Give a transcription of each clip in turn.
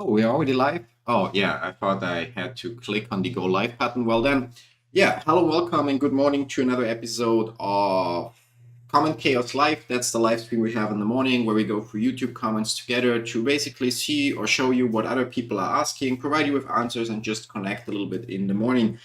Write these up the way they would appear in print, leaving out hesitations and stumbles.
Oh, we're already live? Oh, yeah, I thought I had to click on the go live button. Well, then, yeah, hello, welcome, and good morning to another episode of Comment Chaos Live. That's the live stream we have in the morning where we go through YouTube comments together to basically see or show you what other people are asking, provide you with answers, and just connect a little bit in the morning.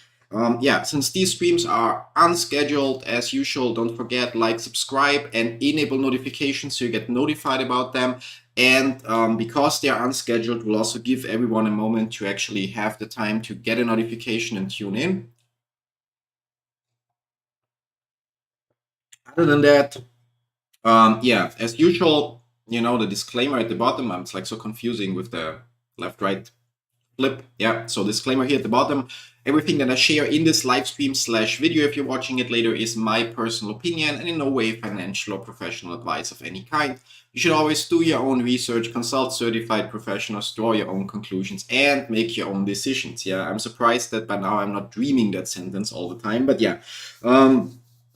Yeah, since these streams are unscheduled as usual, don't forget like, subscribe, and enable notifications so you get notified about them. And because they are unscheduled, we'll also give everyone a moment to actually have the time to get a notification and tune in. Other than that, yeah, as usual, the disclaimer at the bottom. It's like so confusing with the left-right flip. Yeah, so disclaimer here at the bottom. Everything that I share in this live stream / video, if you're watching it later, is my personal opinion and in no way financial or professional advice of any kind. You should always do your own research, consult certified professionals, draw your own conclusions, and make your own decisions. Yeah, I'm surprised that by now I'm not dreaming that sentence all the time, but yeah.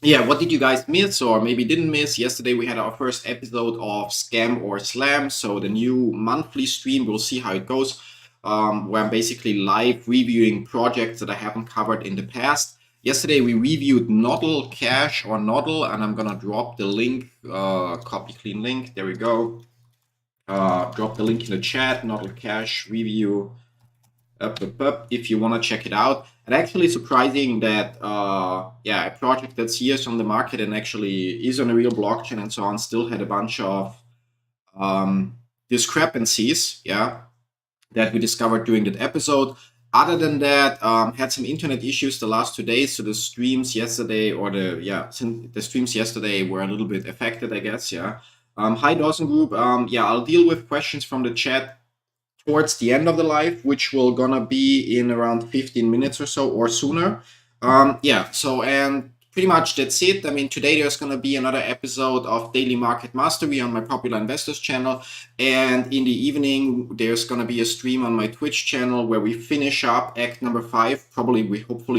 Yeah, what did you guys miss or maybe didn't miss? Yesterday we had our first episode of Scam or Slam, so the new monthly stream. We'll see how it goes. Where I'm basically live reviewing projects that I haven't covered in the past. Yesterday we reviewed Nodl Cash or Nodl, and I'm gonna drop the link, copy clean link. There we go. Drop the link in the chat. Nodl Cash review. If you want to check it out. And actually surprising that yeah, a project that's years on the market and actually is on a real blockchain and so on still had a bunch of discrepancies, yeah, that we discovered during that episode. Other than that, had some internet issues the last 2 days, so the streams yesterday the streams yesterday were a little bit affected, I guess. Yeah. Hi Dawson Group. Yeah, I'll deal with questions from the chat towards the end of the live, which will gonna be in around 15 minutes or so or sooner. Yeah, so and pretty much that's it. I mean, today there's gonna be another episode of Daily Market Mastery on my Popular Investors channel, and in the evening there's gonna be a stream on my Twitch channel where we finish up act number 5. Hopefully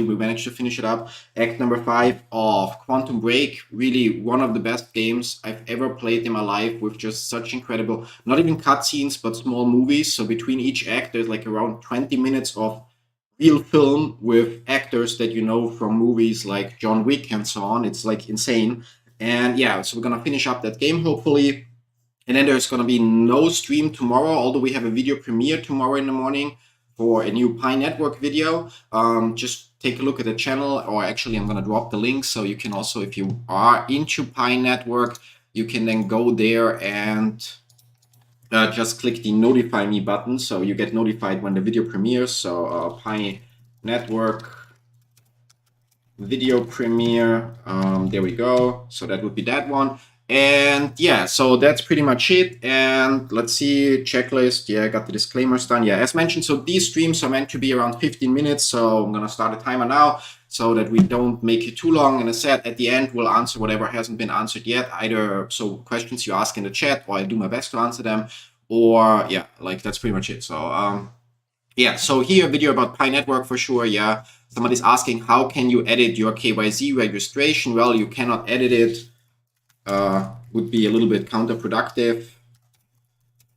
we manage to finish it up. Act number 5 of Quantum Break. Really one of the best games I've ever played in my life, with just such incredible, not even cutscenes, but small movies. So between each act there's like around 20 minutes of real film with actors that you know from movies like John Wick and so on. It's like insane. And yeah, so we're gonna finish up that game hopefully. And then there's gonna be no stream tomorrow, although we have a video premiere tomorrow in the morning for a new Pi Network video. Just take a look at the channel, or actually I'm gonna drop the link so you can also, if you are into Pi Network, you can then go there and just click the notify me button so you get notified when the video premieres. So Pi Network video premiere, there we go. So that would be that one. And yeah, so that's pretty much it. And let's see, checklist. Yeah, I got the disclaimers done. Yeah, as mentioned, so these streams are meant to be around 15 minutes. So I'm gonna start a timer now so that we don't make it too long. And as said, at the end, we'll answer whatever hasn't been answered yet, either so questions you ask in the chat, or I'll do my best to answer them, or yeah, like that's pretty much it. So yeah, so here a video about Pi Network for sure. Yeah, somebody's asking, how can you edit your KYC registration? Well, you cannot edit it. Would be a little bit counterproductive.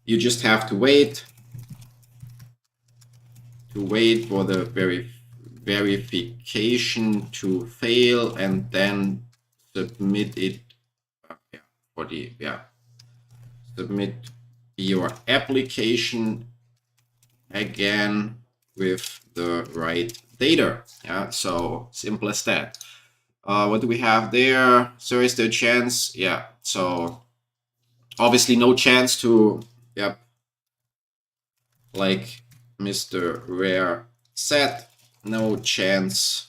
You just have to wait for the verification to fail, and then submit it. Submit your application again with the right data. Yeah, so simple as that. What do we have there? So is there a chance? Yeah, so obviously no chance to, yep, like Mr. Rare said, no chance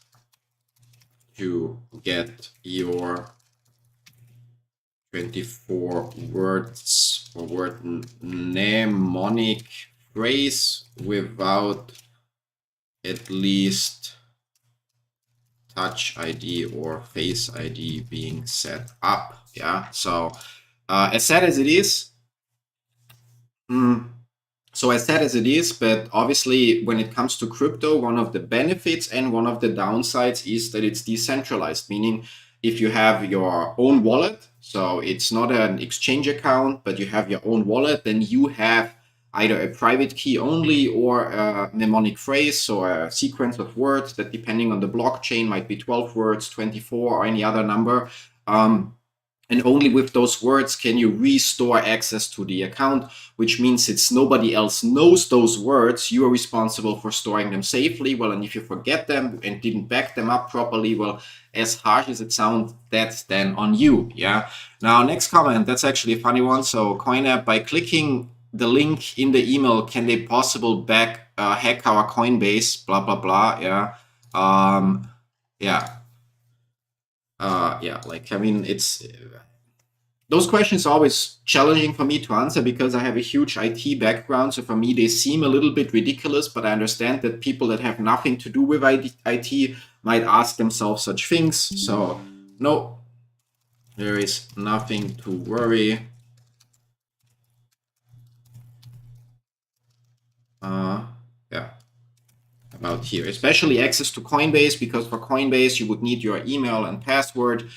to get your 24 words or word mnemonic phrase without at least Touch ID or Face ID being set up. Yeah, so as sad as it is, but obviously when it comes to crypto, one of the benefits and one of the downsides is that it's decentralized, meaning if you have your own wallet, so it's not an exchange account, but you have your own wallet, then you have either a private key only or a mnemonic phrase, or a sequence of words that, depending on the blockchain, might be 12 words, 24, or any other number. And only with those words can you restore access to the account, which means it's nobody else knows those words. You are responsible for storing them safely. Well, and if you forget them and didn't back them up properly, well, as harsh as it sounds, that's then on you. Yeah. Now, next comment, that's actually a funny one. So Coinapp, by clicking the link in the email, can they possible hack our Coinbase, blah, blah, blah. Yeah. Yeah. Yeah, like, I mean, those questions are always challenging for me to answer because I have a huge IT background. So for me, they seem a little bit ridiculous, but I understand that people that have nothing to do with IT might ask themselves such things. So no, there is nothing to worry. Yeah. About here, especially access to Coinbase, because for Coinbase you would need your email and password,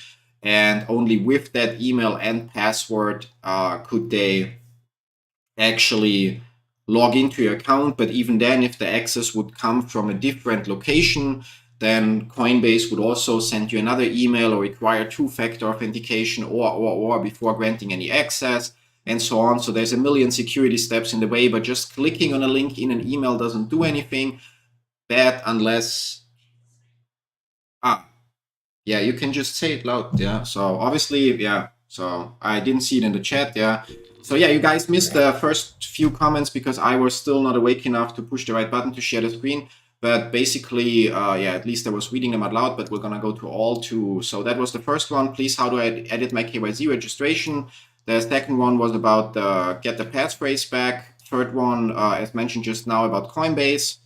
and only with that email and password could they actually log into your account. But even then, if the access would come from a different location, then Coinbase would also send you another email or require two-factor authentication or before granting any access, and so on. So there's a million security steps in the way, but just clicking on a link in an email doesn't do anything bad unless yeah, you can just say it loud. Yeah, so obviously, yeah, so I didn't see it in the chat. Yeah, so yeah, you guys missed the first few comments because I was still not awake enough to push the right button to share the screen. But basically, yeah, at least I was reading them out loud, but we're gonna go to all two. So that was the first one. Please, how do I edit my KYC registration? The second one was about get the passphrase back. Third one, as mentioned just now, about Coinbase.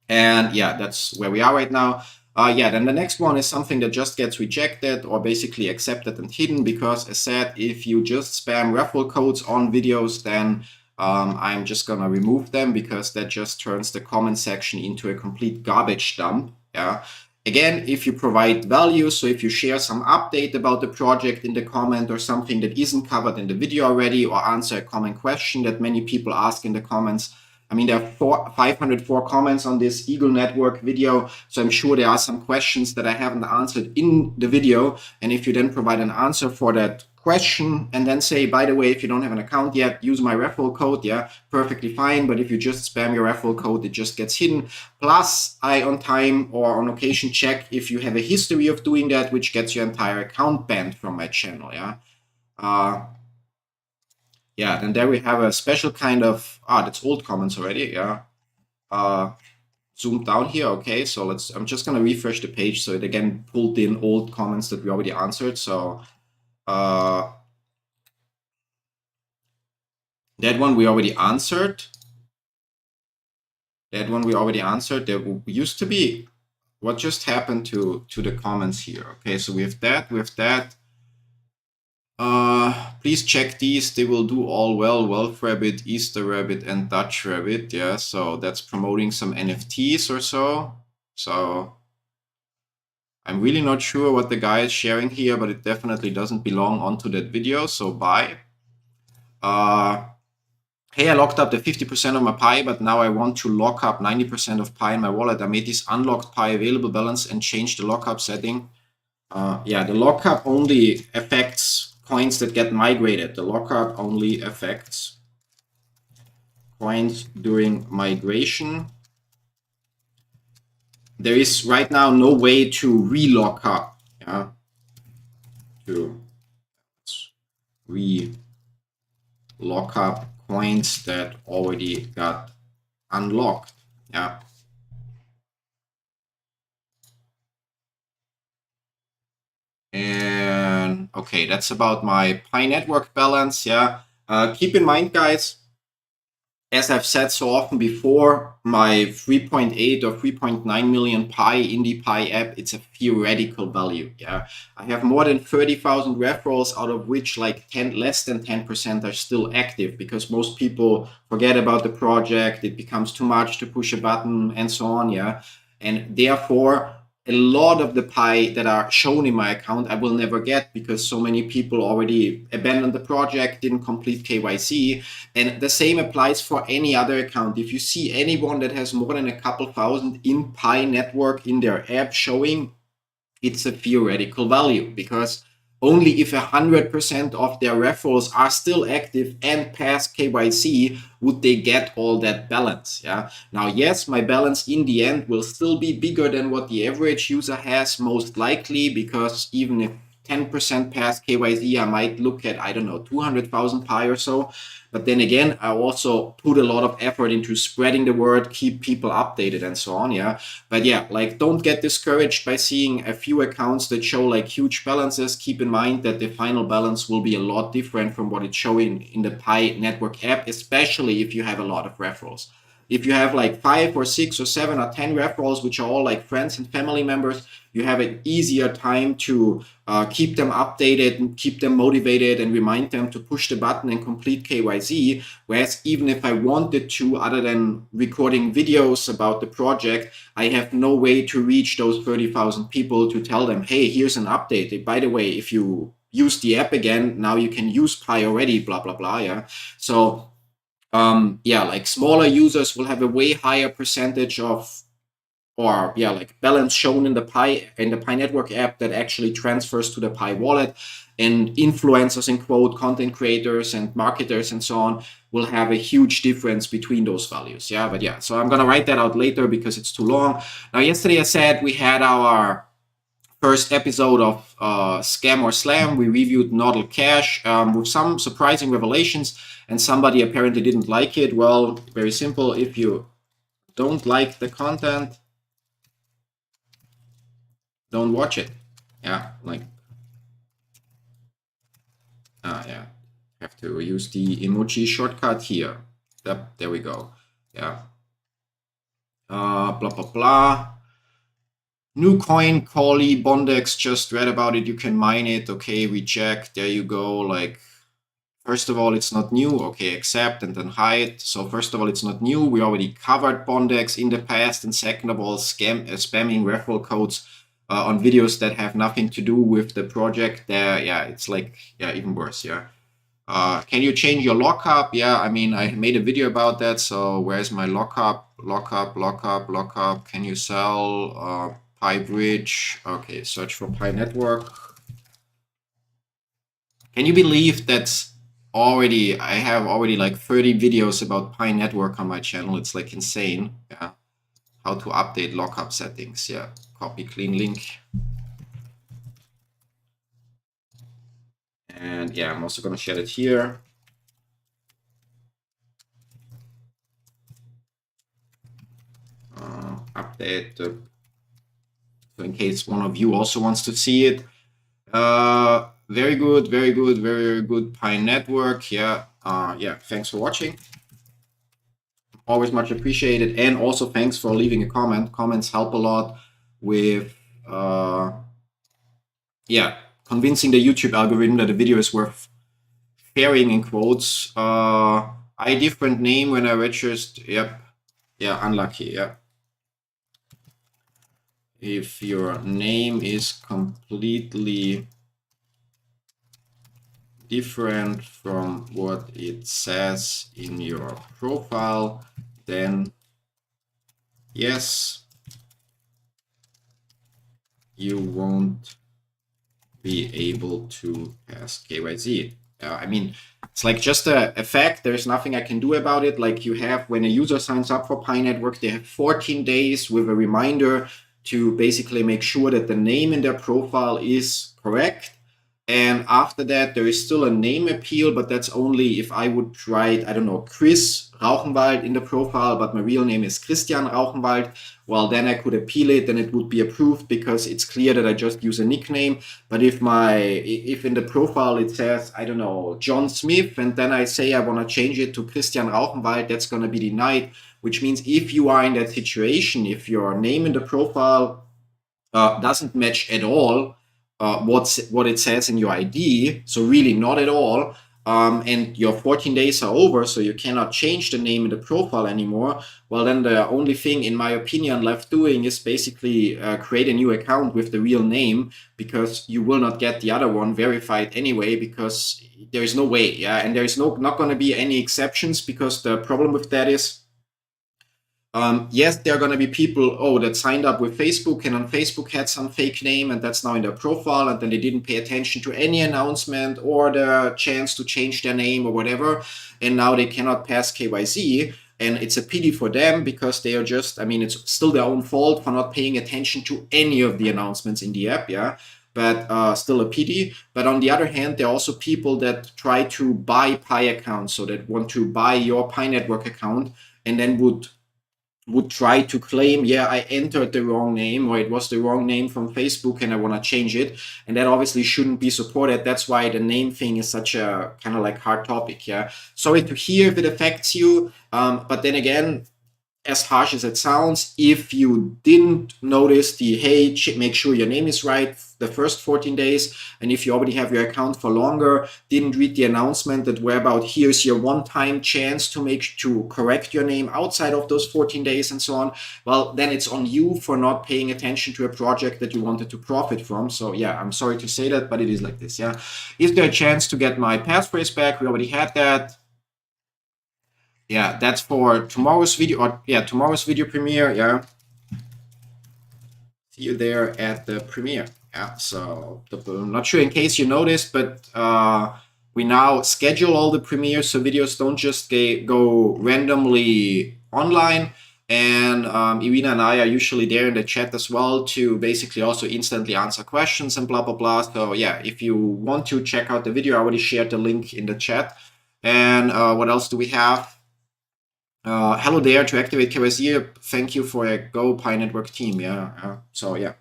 And yeah, that's where we are right now. Yeah, then the next one is something that just gets rejected or basically accepted and hidden because, as said, if you just spam referral codes on videos, then I'm just gonna remove them because that just turns the comment section into a complete garbage dump. Yeah. Again, if you provide value, so if you share some update about the project in the comment or something that isn't covered in the video already, or answer a common question that many people ask in the comments. I mean, there are 504 comments on this Eagle Network video, so I'm sure there are some questions that I haven't answered in the video. And if you then provide an answer for that question and then say, by the way, if you don't have an account yet, use my referral code, yeah, perfectly fine. But if you just spam your referral code, it just gets hidden. Plus, I on time or on occasion check if you have a history of doing that, which gets your entire account banned from my channel, yeah. Yeah, then there we have a special kind of, that's old comments already, yeah. Zoom down here, okay, so I'm just gonna refresh the page so it again pulled in old comments that we already answered. So that one we already answered. That one we already answered. There used to be, what just happened to the comments here? Okay, so we have that, please check these. They will do all well. Wolf Rabbit, Easter Rabbit, and Dutch Rabbit. Yeah, so that's promoting some NFTs or so. So I'm really not sure what the guy is sharing here, but it definitely doesn't belong onto that video. So bye. Hey, I locked up the 50% of my Pi, but now I want to lock up 90% of Pi in my wallet. I made this unlocked Pi available balance and changed the lockup setting. Yeah, the lockup only affects coins that get migrated. The lockup only affects coins during migration. There is right now no way to re-lock up. Yeah, to re-lock up coins that already got unlocked. Yeah. And okay, that's about my Pi network balance. Yeah. Keep in mind, guys, as I've said so often before, my 3.8 or 3.9 million Pi indie Pi app, it's a theoretical value. Yeah, I have more than 30,000 referrals, out of which like less than 10% are still active because most people forget about the project. It becomes too much to push a button and so on. Yeah, and therefore, a lot of the pie that are shown in my account I will never get because so many people already abandoned the project, didn't complete KYC. And the same applies for any other account. If you see anyone that has more than a couple thousand in Pi network in their app showing, it's a theoretical value, because only if 100% of their referrals are still active and pass KYC would they get all that balance. Yeah. Now, yes, my balance in the end will still be bigger than what the average user has, most likely, because even if 10% pass KYC, I might look at, I don't know, 200,000 Pi or so. But then again, I also put a lot of effort into spreading the word, keep people updated and so on. Yeah. But yeah, like, don't get discouraged by seeing a few accounts that show like huge balances. Keep in mind that the final balance will be a lot different from what it's showing in the Pi network app, especially if you have a lot of referrals. If you have like 5 or 6 or 7 or 10 referrals, which are all like friends and family members, you have an easier time to keep them updated and keep them motivated and remind them to push the button and complete KYC. Whereas even if I wanted to, other than recording videos about the project, I have no way to reach those 30,000 people to tell them, hey, here's an update. By the way, if you use the app again, now you can use Pi already, blah, blah, blah. Yeah. So yeah, like smaller users will have a way higher percentage of, or yeah, like balance shown in the Pi network app that actually transfers to the Pi wallet. And influencers, in quote, content creators and marketers and so on will have a huge difference between those values. Yeah, but yeah, so I'm gonna write that out later because it's too long. Now, yesterday I said we had our first episode of Scam or Slam. We reviewed Nodal Cash with some surprising revelations, and somebody apparently didn't like it. Well, very simple. If you don't like the content, don't watch it. Yeah, like, yeah, have to use the emoji shortcut here. Yep, there we go. Yeah. Blah, blah, blah. New coin, Koinly, Bondex, just read about it. You can mine it. Okay, reject. There you go. Like, first of all, it's not new. Okay, accept and then hide. So first of all, it's not new. We already covered Bondex in the past. And second of all, spamming referral codes on videos that have nothing to do with the project. There, yeah, it's like, yeah, even worse. Yeah. Can you change your lockup? Yeah, I mean, I made a video about that. So where's my lockup? Lockup. Can you sell Pi Bridge? Okay, search for Pi Network. Can you believe that already I have already like 30 videos about Pi Network on my channel? It's like insane. Yeah. How to update lockup settings. Yeah. Copy clean link. And yeah, I'm also going to share it here. Update. So in case one of you also wants to see it. Very good Pi Network. Yeah. Yeah. Thanks for watching. Always much appreciated. And also thanks for leaving a comment. Comments help a lot with yeah, convincing the YouTube algorithm that the video is worth sharing, in quotes. I different name when I registered. Yep. Yeah, unlucky. Yeah. If your name is completely different from what it says in your profile, then yes, you won't be able to pass KYC. I mean, it's like just a fact. There's nothing I can do about it. Like, you have, when a user signs up for Pi Network, they have 14 days with a reminder to basically make sure that the name in their profile is correct. And after that, there is still a name appeal, but that's only if I would write, I don't know, Chris Rauchenwald in the profile, but my real name is Christian Rauchenwald. Well, then I could appeal it, and it would be approved because it's clear that I just use a nickname. But if in the profile it says, I don't know, John Smith, and then I say I want to change it to Christian Rauchenwald, that's going to be denied, which means if you are in that situation, if your name in the profile doesn't match at all what it says in your ID, so really not at all, and your 14 days are over, so you cannot change the name in the profile anymore, well, then the only thing, in my opinion, left doing is basically create a new account with the real name, because you will not get the other one verified anyway, because there is no way, yeah, and there is not going to be any exceptions, because the problem with that is, yes, there are going to be people, that signed up with Facebook and on Facebook had some fake name and that's now in their profile, and then they didn't pay attention to any announcement or the chance to change their name or whatever, and now they cannot pass KYC. And it's a pity for them, because they are just, I mean, it's still their own fault for not paying attention to any of the announcements in the app, yeah. But still a pity. But on the other hand, there are also people that try to buy Pi accounts, so that want to buy your Pi network account and then would try to claim, yeah, I entered the wrong name, or it was the wrong name from Facebook and I want to change it. And that obviously shouldn't be supported. That's why the name thing is such a kind of like hard topic. Yeah. Sorry to hear if it affects you. But then again, as harsh as it sounds, if you didn't notice the, hey, make sure your name is right the first 14 days, and if you already have your account for longer, didn't read the announcement that were about, here's your one-time chance to correct your name outside of those 14 days and so on, well, then it's on you for not paying attention to a project that you wanted to profit from. So yeah, I'm sorry to say that, but it is like this. Yeah. Is there a chance to get my passphrase back? We already had that. Yeah, that's for tomorrow's video, or yeah, tomorrow's video premiere. Yeah, see you there at the premiere. Yeah, so I'm not sure in case you noticed, but we now schedule all the premieres, so videos don't just go randomly online. And Irina and I are usually there in the chat as well to basically also instantly answer questions and blah blah blah. So yeah, if you want to check out the video, I already shared the link in the chat. And what else do we have? Hello there, to activate KYC, thank you for a Go Pi Network team. Yeah. So yeah,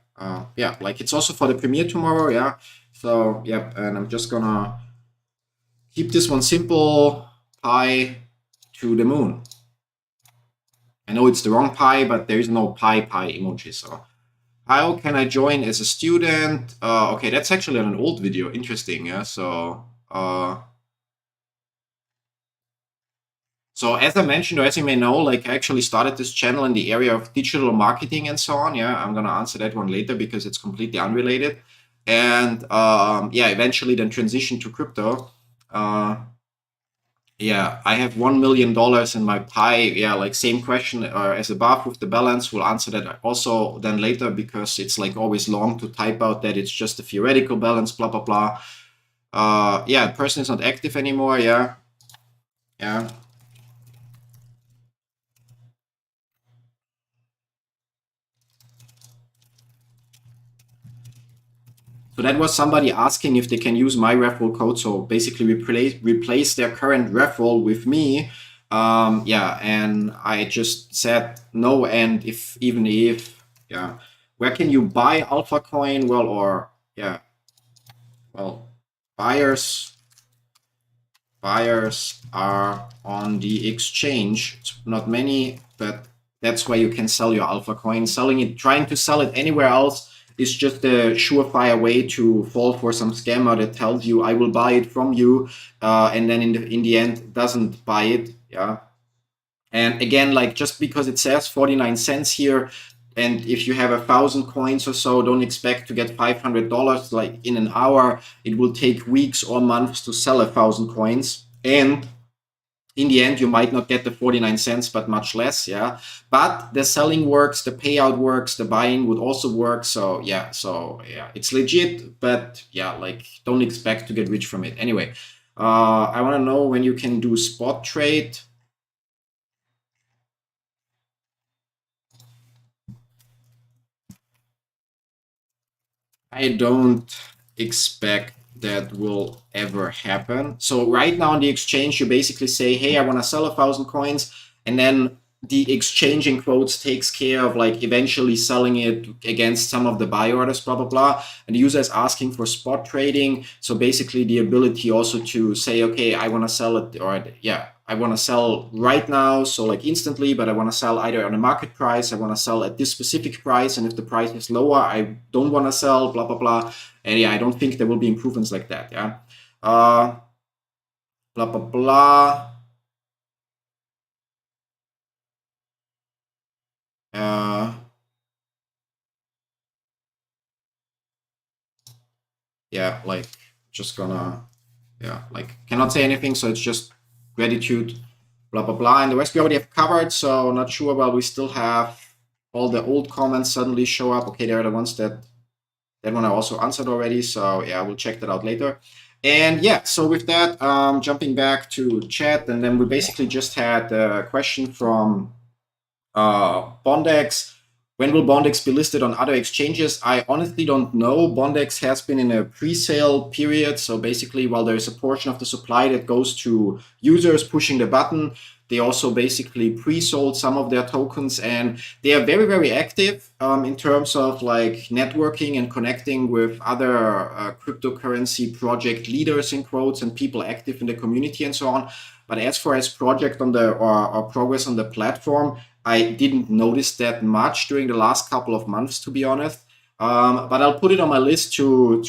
yeah, like it's also for the premiere tomorrow. Yeah. So yeah, and I'm just gonna keep this one simple. Pi to the moon. I know it's the wrong pi, but there is no pi emoji. So how can I join as a student? Okay, that's actually on an old video. Interesting. Yeah. So. So as I mentioned, or as you may know, like I actually started this channel in the area of digital marketing and so on. Yeah, I'm gonna answer that one later because it's completely unrelated. And yeah, eventually then transition to crypto. Yeah, I have $1 million in my Pi. Yeah, like same question as above with the balance. We'll answer that also then later, because it's like always long to type out that it's just a theoretical balance, blah, blah, blah. Yeah, person is not active anymore. Yeah. Yeah. So that was somebody asking if they can use my referral code. So basically replace their current referral with me. Yeah, and I just said no. And even if, yeah, where can you buy Alpha Coin? Well, or yeah, well, buyers are on the exchange. It's not many, but that's where you can sell your Alpha Coin. Trying to sell it anywhere else is just a surefire way to fall for some scammer that tells you I will buy it from you, and then in the end doesn't buy it. Yeah. And again, like just because it says 49 cents here, and if you have 1,000 coins or so, don't expect to get $500 like in an hour. It will take weeks or months to sell 1,000 coins, and in the end, you might not get the 49 cents, but much less. Yeah. But the selling works, the payout works, the buying would also work. So yeah, it's legit, but yeah, like don't expect to get rich from it. Anyway, I want to know when you can do spot trade. I don't expect that will ever happen. So right now on the exchange, you basically say, hey, I want to sell 1,000 coins, and then the exchange in quotes takes care of like eventually selling it against some of the buy orders, blah, blah, blah. And the user is asking for spot trading. So basically the ability also to say, okay, I want to sell it, or yeah, I want to sell right now, so like instantly, but I want to sell either on a market price, I want to sell at this specific price, and if the price is lower, I don't want to sell, blah, blah, blah. And yeah, I don't think there will be improvements like that. Yeah. blah, blah, blah. Uh, yeah, like just gonna, yeah, like cannot say anything. So it's just gratitude, blah, blah, blah. And the rest we already have covered. So not sure, but we still have all the old comments suddenly show up. Okay, they're the ones that one I also answered already. So yeah, we'll check that out later. And yeah, so with that, jumping back to chat, and then we basically just had a question from Bondex. When will Bondex be listed on other exchanges? I honestly don't know. Bondex has been in a pre-sale period. So basically, while there is a portion of the supply that goes to users pushing the button, they also basically pre-sold some of their tokens, and they are very, very active in terms of like networking and connecting with other cryptocurrency project leaders in quotes and people active in the community and so on. But as far as project on the or progress on the platform, I didn't notice that much during the last couple of months, to be honest. But I'll put it on my list to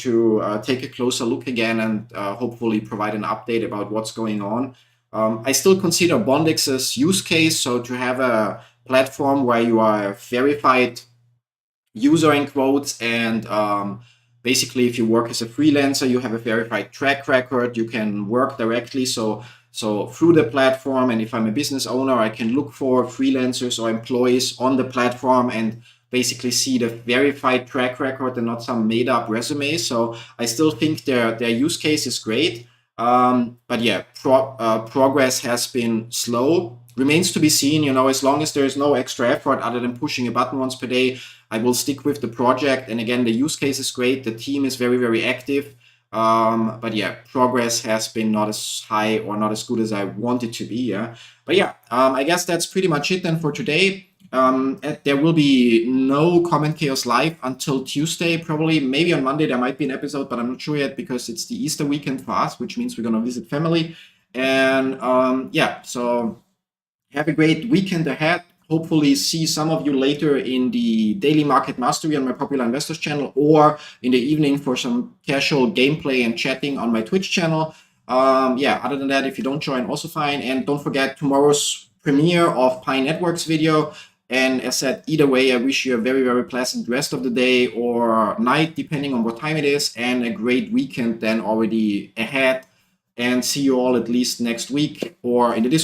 take a closer look again and hopefully provide an update about what's going on. I still consider Bondex's use case, so to have a platform where you are a verified user in quotes, and basically if you work as a freelancer, you have a verified track record, you can work directly. So through the platform, and if I'm a business owner, I can look for freelancers or employees on the platform and basically see the verified track record and not some made up resume. So I still think their use case is great. But yeah, progress has been slow. Remains to be seen. You know, as long as there is no extra effort other than pushing a button once per day, I will stick with the project. And again, the use case is great. The team is very, very active. But yeah, progress has been not as high or not as good as I want it to be. Yeah. But yeah, I guess that's pretty much it then for today. There will be no Comment Chaos live until Tuesday, probably. Maybe on Monday there might be an episode, but I'm not sure yet because it's the Easter weekend for us, which means we're going to visit family. And yeah, so have a great weekend ahead. Hopefully see some of you later in the Daily Market Mastery on my Popular Investors channel, or in the evening for some casual gameplay and chatting on my Twitch channel. Yeah, other than that, if you don't join, also fine. And don't forget tomorrow's premiere of Pi Networks video. And as said, either way, I wish you a very, very pleasant rest of the day or night, depending on what time it is, and a great weekend then already ahead. And see you all at least next week or in the Discord.